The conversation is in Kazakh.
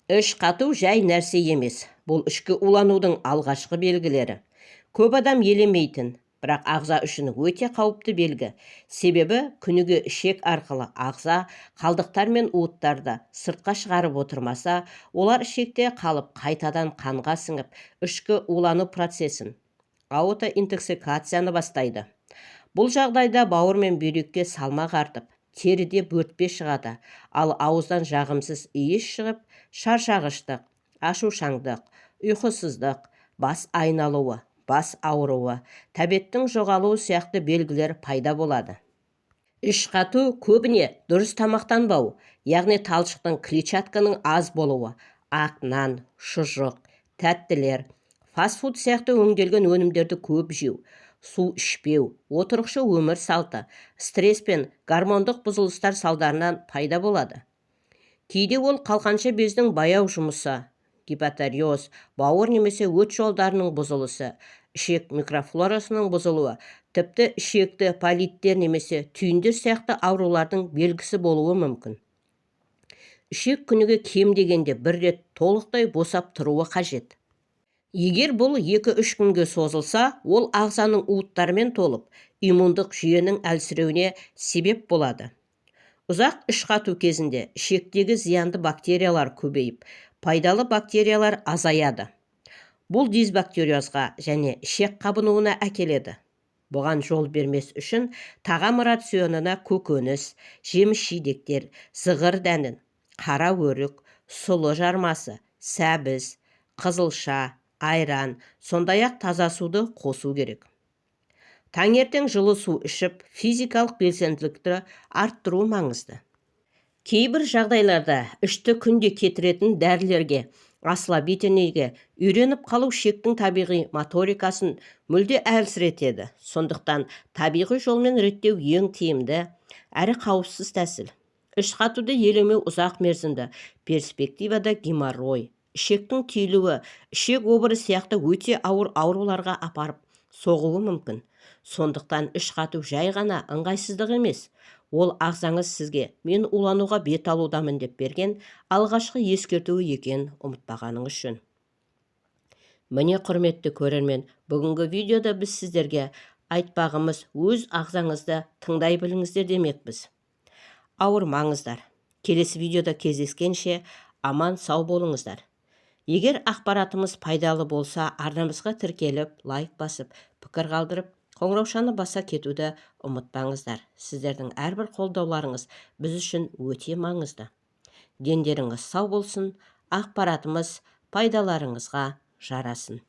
Іш қату жай нәрсе емес. Бұл ішкі уланудың алғашқы белгілері. Көп адам елемейтін, бірақ ағза үшін өте қауіпті белгі. Себебі күніге ішек арқылы ағза қалдықтар мен уыттарды сыртқа шығарып отырмаса, олар ішекте қалып қайтадан қанға сіңіп, ішкі улану процесін, аутоинтоксикацияны бастайды. Бұл жағдайда бауыр мен бүйрекке салмақ артып, теріде бөртпе шығады, ал ауыздан жағымсыз иіс шығып, шаршағыштық, ашушаңдық, ұйқысыздық, бас айналуы, бас ауруы, тәбеттің жоғалуы сияқты белгілер пайда болады. Іш қату көбіне дұрыс тамақтанбау, яғни талшықтың клетчатканың аз болуы, ақ нан, шұжық, тәттілер, фастфуд сияқты өңделген өнімдерді көп жеу, су ішпеу, отырықшы өмір салты, стресс пен гормондық бұзылыстар салдарынан пайда болады. Кейде ол қалқанша бездің баяу жұмысы, гипотиреоз, бауыр немесе өт жолдарының бұзылысы, ішек микрофлорасының бұзылуы, тіпті ішекті политтер немесе түйіндер сияқты аурулардың белгісі болуы мүмкін. Ішек күніге кем дегенде бір рет толықтай босап тұруы қажет. Егер бұл 2-3 күнге созылса, ол ағзаның уыттарымен толып, иммундық жүйенің әлсіреуіне себеп болады. Ұзақ іш қату кезінде ішектегі зиянды бактериялар көбейіп, пайдалы бактериялар азаяды. Бұл дисбактериозға және ішек қабынуына әкеледі. Бұған жол бермес үшін тағам рационына көкөніс, жеміс-жидектер, зығыр дәнін, қара өрік, сұлы жармасы, сәбіз, қызылша, айран, сондай-ақ таза суды қосу керек. Таңертең жылы су ішіп, физикалық белсенділікті арттыру маңызды. Кейбір жағдайларда ішті күнде кетіретін дәрілерге, ослабительныйге үйреніп қалу ішектің табиғи моторикасын мүлде әлсіретеді. Сондықтан табиғи жолмен реттеу ең тиімді әрі қауіпсіз тәсіл. Іш қатуды елемеу ұзақ мерзімді перспективада геморрой, ішектің түйілуі, ішек обыры сияқты өте ауыр ауруларға апарып соғуы мүмкін. Сондықтан іш қату жай ғана ыңғайсыздық емес. Ол ағзаңыз сізге мен улануға бет алудамын деп берген алғашқы ескертуі екен ұмытпағаныңыз үшін. Міне құрметті көрермен, бүгінгі видеода біз сіздерге айтпағымыз өз ағзаңызды тыңдай біліңіздер демекпіз. Ауырмаңыздар. Келесі видеода кездескенше аман сау болыңыздар. Егер ақпаратымыз пайдалы болса, арнамызға тіркеліп, лайк басып, пікір қалдырып, қоңыраушаны баса кетуді ұмытпаңыздар. Сіздердің әрбір қолдауларыңыз біз үшін өте маңызды. Дендеріңіз сау болсын, ақпаратымыз пайдаларыңызға жарасын.